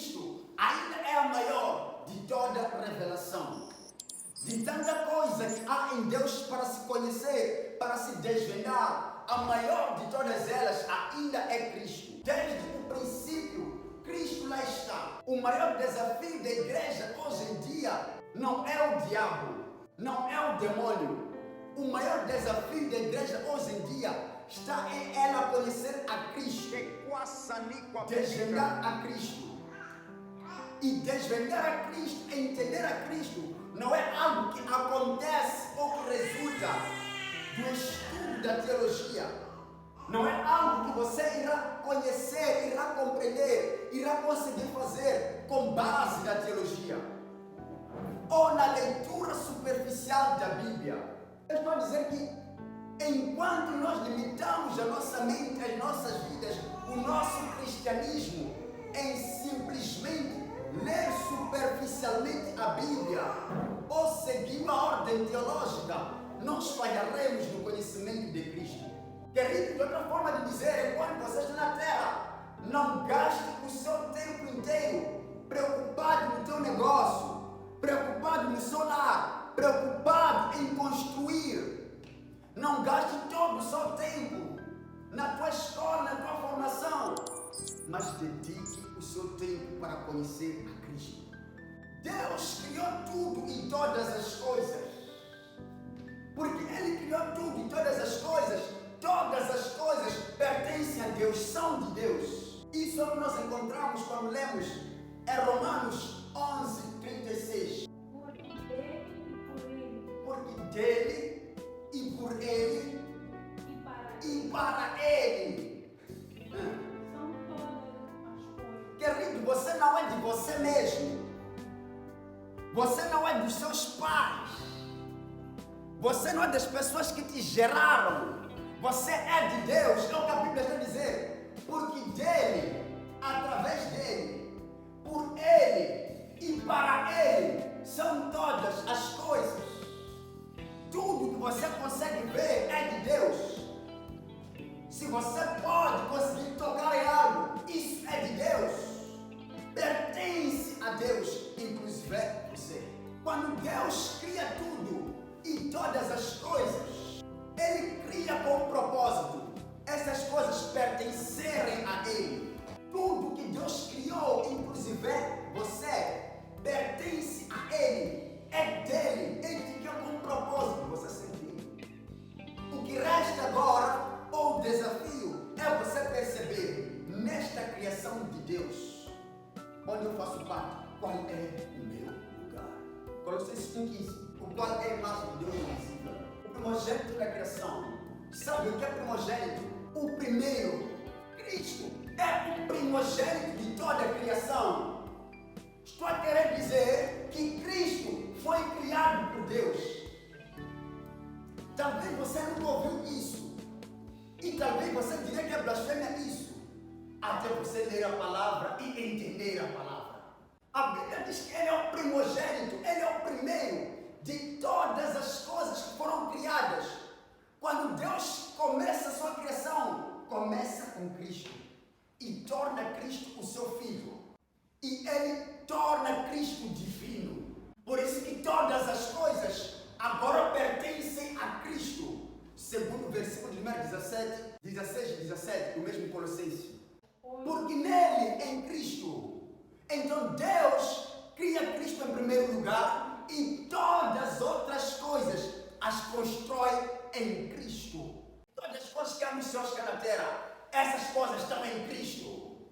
Cristo ainda é a maior de toda revelação. De tanta coisa que há em Deus para se conhecer, para se desvendar, a maior de todas elas ainda é Cristo. Desde o princípio, Cristo lá está. O maior desafio da igreja hoje em dia não é o diabo, não é o demônio. O maior desafio da igreja hoje em dia está em ela conhecer a Cristo, desvendar a Cristo. E desvendar a Cristo, entender a Cristo, não é algo que acontece ou que resulta do estudo da teologia. Não é algo que você irá conhecer, irá compreender, irá conseguir fazer com base na teologia ou na leitura superficial da Bíblia. Eu estou a dizer que enquanto nós limitamos a nossa mente, as nossas vidas, o nosso cristianismo em simplesmente ler superficialmente a Bíblia ou seguir uma ordem teológica, nós falharemos no conhecimento de Cristo. Querido, de outra forma de dizer, enquanto você está na terra, não gaste o seu tempo inteiro preocupado no teu negócio, preocupado no seu lar, preocupado em construir. Não gaste todo o seu tempo na tua escola, na tua formação, mas dedique o seu tempo para conhecer a Cristo. Deus criou tudo e todas as coisas. Porque Ele criou tudo e todas as coisas pertencem a Deus, são de Deus. Isso é o que nós encontramos quando lemos em Romanos 11:36. Porque dele e por Ele e para Ele. São todas as coisas. Querido, você não é de você mesmo. Você não é dos seus pais. Você não é das pessoas que te geraram. Você é de Deus. É o que a Bíblia está a dizer. Porque dele, através dele, por ele e para ele são todas as coisas. Tudo que você consegue ver é de Deus. Se você pode conseguir tocar em algo, isso é de Deus. Pertence a Deus, inclusive você. Quando Deus cria tudo e todas as coisas, Ele cria com um propósito. Essas coisas pertencerem a Ele. Tudo que Deus criou, inclusive você, pertence a Ele. É dele. Ele te criou com um propósito. Você servir. O que resta agora, ou o desafio, é você perceber nesta criação de Deus, onde eu faço parte, qual é o meu lugar. Colossenses 1:15. O qual é a imagem de Deus invisível, o primogênito da criação. Sabe o que é primogênito? O primeiro. Cristo é o primogênito de toda a criação. Estou a querer dizer que Cristo foi criado por Deus. Talvez você nunca ouviu isso. E talvez você diria que é blasfêmia isso. Até você ler a palavra e entender a palavra. A Bíblia diz que Ele é o primogênito, Ele é o primeiro de todas as coisas que foram criadas. Quando Deus começa a sua criação, começa com Cristo e torna Cristo o seu filho. E Ele torna Cristo divino. Por isso que todas as coisas agora pertencem a Cristo. Segundo o versículo de número 16 e 17, do mesmo Colossenses. Porque nele, em Cristo, então Deus cria Cristo em primeiro lugar e todas as outras coisas as constrói em Cristo. Todas as coisas que há nos céus e na terra, essas coisas estão em Cristo.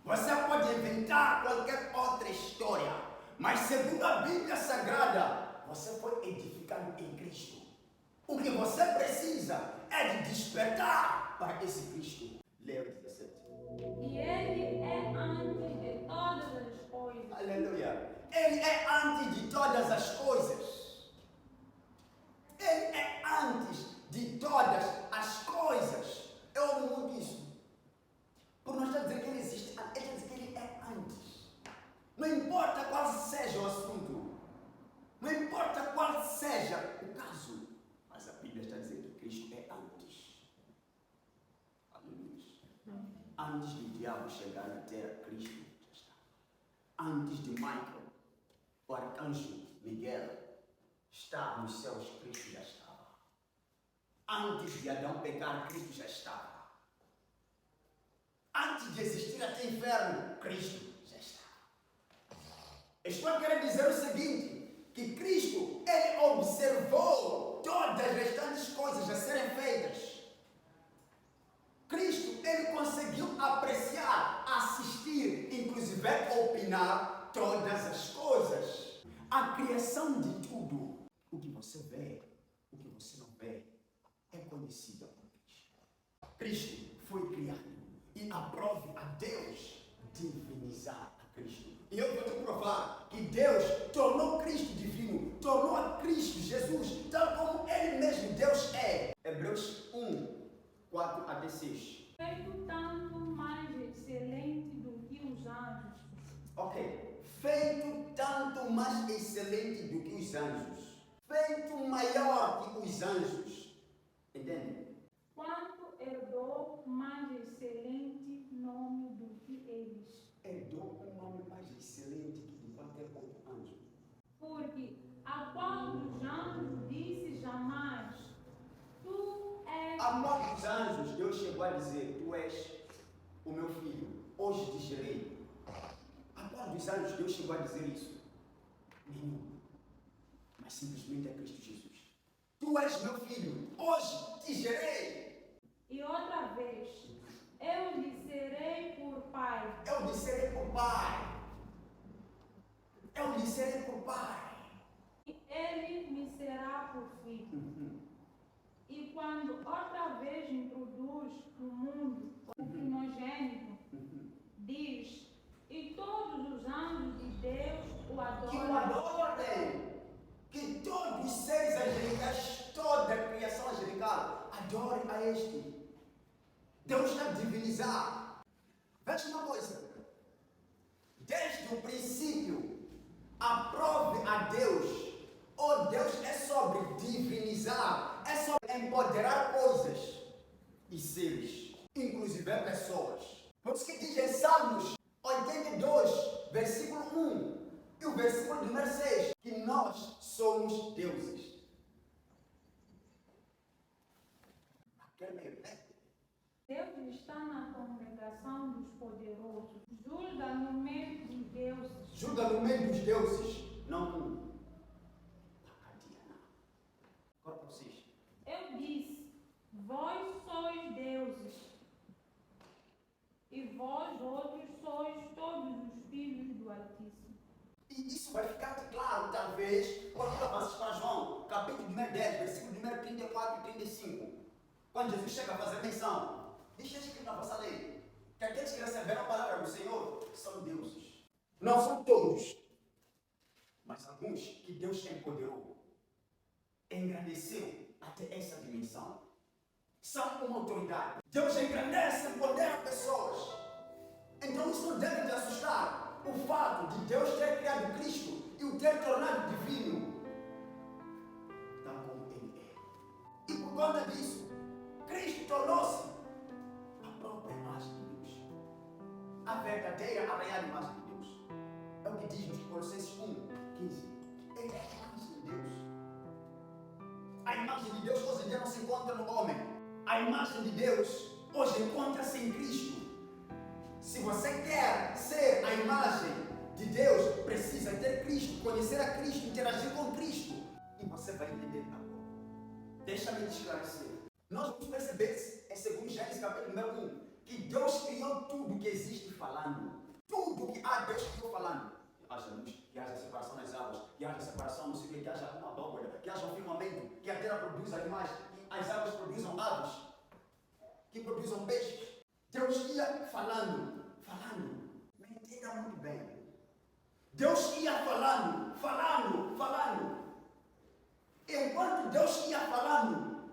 Você pode inventar qualquer outra história, mas segundo a Bíblia Sagrada, você foi edificado em Cristo. O que você precisa é de despertar para esse Cristo. Leia o 17. E Ele é antes de todas as coisas. Aleluia. Ele é antes de todas as coisas. Ele é antes de todas as coisas. Eu ouvo muito isso. Por não estar a dizer que ele existe, ele está a dizer que ele é antes. Não importa qual seja o assunto, não importa qual seja o caso, mas a Bíblia está dizendo que Cristo é antes. Aleluia. Antes do diabo chegar na terra, Cristo já está. antes de Michael, o arcanjo Miguel, estar nos céus, Cristo já estava. Antes de Adão pecar, Cristo já estava. Antes de existir até o inferno, Cristo já estava. Estou a querer dizer o seguinte, que Cristo, ele observou todas as restantes coisas a serem feitas. Cristo, ele conseguiu apreciar, assistir, inclusive opinar todas as coisas. A criação de tudo, o que você vê, o que você não vê, é conhecida por Cristo. Cristo foi criado e aprove a Deus divinizar a Cristo. E eu vou te provar que Deus tornou Cristo divino, tornou a Cristo Jesus, tal como Ele mesmo Deus é. Hebreus 1, 4 até 6. Feito tanto mais excelente do que os anjos. Ok. Feito tanto mais excelente do que os anjos. Feito maior que os anjos. Entende? Quanto herdou mais excelente nome do que eles. Herdou um nome mais excelente que de qualquer outro anjo. Porque a qual dos anjos disse jamais, tu és... A qual dos anjos Deus chegou a dizer, tu és o meu filho, hoje te gerei. A qual dos anjos Deus chegou a dizer isso? Nenhum. Mas simplesmente é Cristo Jesus. Tu és meu filho, hoje te gerei. E outra vez, eu lhe serei por pai. Eu lhe serei por pai. Eu lhe serei por pai. E ele me será por filho. E quando outra vez introduz no mundo o primogênito, diz, e todos os anjos de Deus o Que o adoram. adorem. Que todos os seres angelicais, toda a criação angelical, adorem a este. Deus está a divinizar. Veja uma coisa. Desde o princípio, aprove a Deus. Oh, Deus é sobre divinizar, é sobre empoderar coisas e seres, inclusive pessoas. Por isso que diz em Salmos 82, versículo 1 e o versículo número 6, que nós somos deuses. Aquele meio, né? Deus está na congregação dos poderosos. Julga no meio dos deuses. Julga no meio dos deuses, não agora para vocês. Eu disse, vós sois deuses, e vós outros sois todos os filhos do Altíssimo. E isso vai ficar claro, talvez, quando tu avanças para João, capítulo número 10, versículo número 34 e 35. Quando Jesus chega a fazer menção, deixa escrito na vossa lei, que aqueles que receberam a palavra do Senhor são deuses. Não são todos, mas alguns que Deus empoderou, engrandeceu até essa dimensão. São uma autoridade. Deus engrandece, empodera pessoas. Então isso não deve te assustar. O fato de Deus ter criado Cristo e o ter tornado divino, tal como Ele é. E por conta disso, Cristo tornou-se a própria imagem de Deus. A verdadeira, a real imagem de Deus. É o que diz nos Colossenses 1:15. Ele é a imagem de Deus. A imagem de Deus hoje em dia não se encontra no homem. A imagem de Deus hoje encontra-se em Cristo. Se você quer ser a imagem de Deus, precisa ter Cristo, conhecer a Cristo, interagir com Cristo. E você vai entender agora. Deixa-me te esclarecer. Nós vamos perceber, em 2 Gênesis capítulo número 1, que Deus criou tudo que existe falando. Tudo que há, Deus criou falando. Que haja luz, que haja separação das águas, que haja separação, não sei o que haja uma abóbora, que haja um firmamento, que a terra produza animais, que as águas produzam aves, que produzam peixes. Deus ia falando. Me entenda muito bem. Deus ia falando. Enquanto Deus ia falando,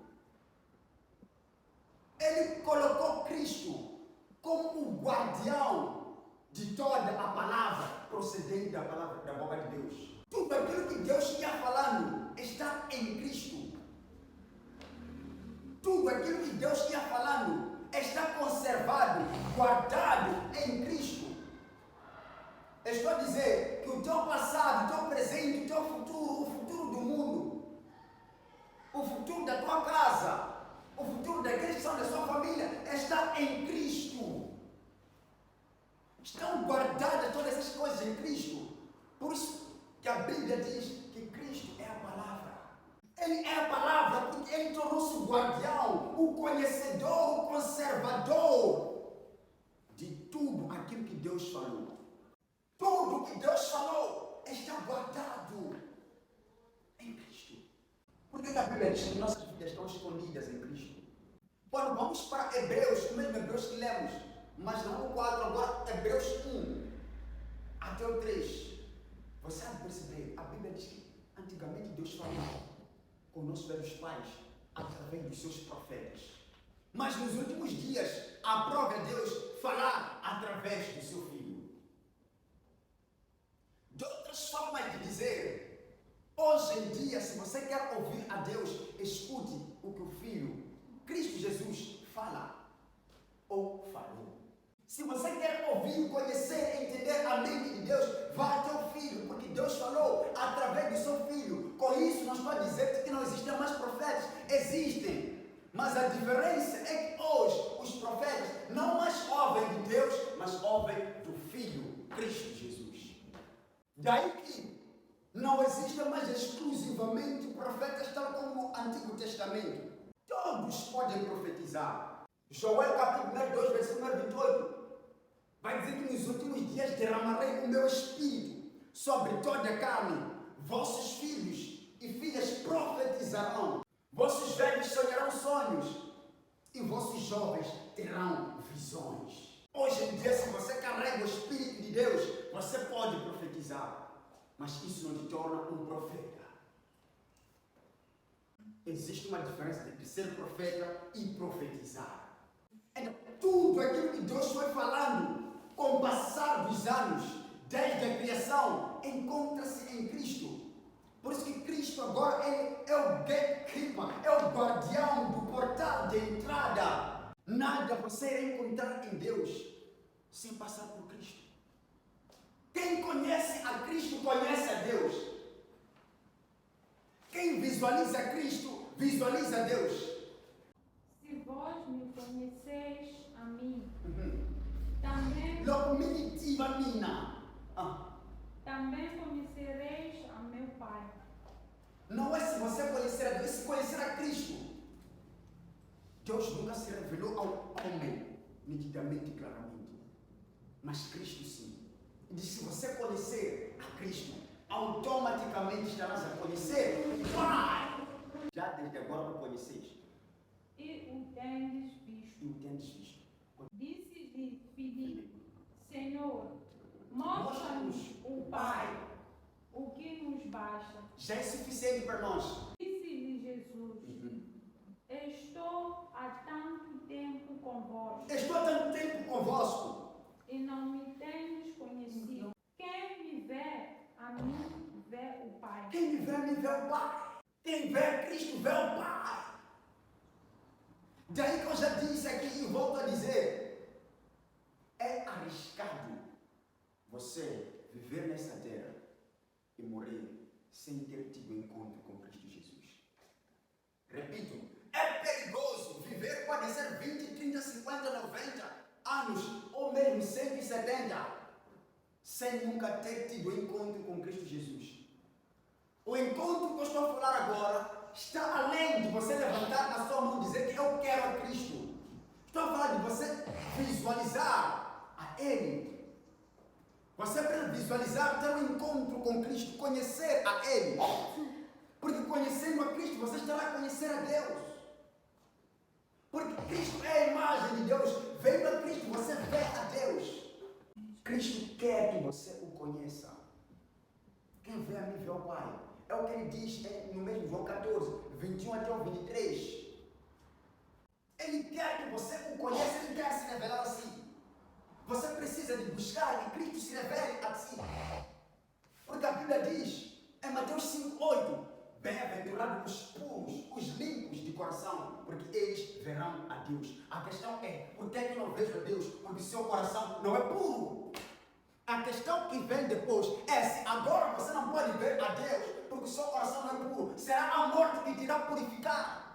Ele colocou Cristo como o guardião de toda a palavra procedente da palavra da boca de Deus. Tudo aquilo que Deus ia falando está em Cristo. Tudo aquilo que Deus ia falando está conservado, guardado em Cristo. Estou a dizer teu passado, o teu presente, o teu futuro, o futuro do mundo, o futuro da tua casa, o futuro daqueles que são da sua família, está em Cristo. Estão guardadas todas essas coisas em Cristo. Por isso que a Bíblia diz que Cristo é a palavra. Ele é a palavra porque Ele tornou-se o guardião, o conhecedor, o conservador de tudo aquilo que Deus falou. Tudo que Deus falou está guardado em Cristo. Por que a Bíblia diz que nossas vidas estão escondidas em Cristo? Quando vamos para Hebreus, o mesmo Hebreus que lemos, mas não o 4, agora Hebreus 1 até o 3. Você há de perceber, a Bíblia diz que antigamente Deus falava com nossos velhos pais através dos seus profetas. Mas nos últimos dias, aprove a Deus falar através do seu Filho. De outras formas de dizer, hoje em dia, se você quer ouvir a Deus, escute o que o Filho, Cristo Jesus, fala ou falou. Se você quer ouvir, conhecer, entender a mente de Deus, vá até o Filho, porque Deus falou através do seu Filho. Com isso, não estou a dizer que não existem mais profetas. Existem. Mas a diferença é que hoje os profetas não mais ouvem de Deus, mas ouvem do Filho, Cristo Jesus. Daí que não existem mais exclusivamente profetas tal como o Antigo Testamento. Todos podem profetizar. Joel capítulo 2, versículo 28. Vai dizer que nos últimos dias derramarei o meu espírito sobre toda a carne. Vossos filhos e filhas profetizarão. Vossos velhos sonharão sonhos. E vossos jovens terão visões. Hoje em dia, se você carrega o Espírito de Deus, você pode profetizar. Mas isso não te torna um profeta. Existe uma diferença entre ser profeta e profetizar. Então, tudo aquilo que Deus foi falando com o passar dos anos, desde a criação, encontra-se em Cristo. Por isso que Cristo agora é o gatekeeper, é o guardião do portal de entrada. Nada você irá encontrar em Deus sem passar por Cristo. Quem conhece a Cristo, conhece a Deus. Quem visualiza Cristo, visualiza Deus. Se vós me conheceis a mim, também conhecereis a meu Pai. Não é se você conhecer a Deus, é se conhecer a Cristo. Deus nunca se revelou ao homem, nitidamente e claramente. Mas Cristo sim. E diz: se você conhecer a Cristo, automaticamente estarás a conhecer o Pai. Já desde agora não conheceis. E o tendes visto. E o tendes visto. Disse-lhe Filipe: Senhor, mostra-nos o Pai, o que nos basta. Já é suficiente para nós. Disse-lhe Jesus: Estou há tanto tempo convosco. Estou há tanto tempo convosco. E não me tendes conhecido. Quem me vê, a mim vê o Pai. Quem me vê o Pai. Quem vê Cristo vê o Pai. Daí que eu já disse aqui e volto a dizer, é arriscado você viver nessa terra e morrer sem ter tido encontro com Cristo Jesus. Repito, é perigoso viver, pode ser 20, 30, 50, 90 anos ou mesmo 170 sem nunca ter tido encontro com Cristo Jesus. O encontro que eu estou a falar agora está além de você levantar na sua mão e dizer que eu quero a Cristo. Estou a falar de você visualizar a Ele. Você precisa visualizar, ter um encontro com Cristo, conhecer a Ele. Porque conhecendo a Cristo, você estará a conhecer a Deus. Porque Cristo é a imagem de Deus. Vendo a Cristo, você vê a Deus. Cristo quer que você o conheça. Quem vê a mim vê o Pai. É o que ele diz no mesmo João 14, 21 até o 23. Ele quer que você o conheça, ele quer se revelar a si. Você precisa de buscar que Cristo se revele a si. Porque a Bíblia diz, em Mateus 5:8, bem-aventurados os puros, os limpos de coração, porque eles verão a Deus. A questão é, por que eu não vejo a Deus? Porque seu coração não é puro. A questão que vem depois é se agora você não pode ver a Deus porque o seu coração não é puro. Será a morte que te irá purificar.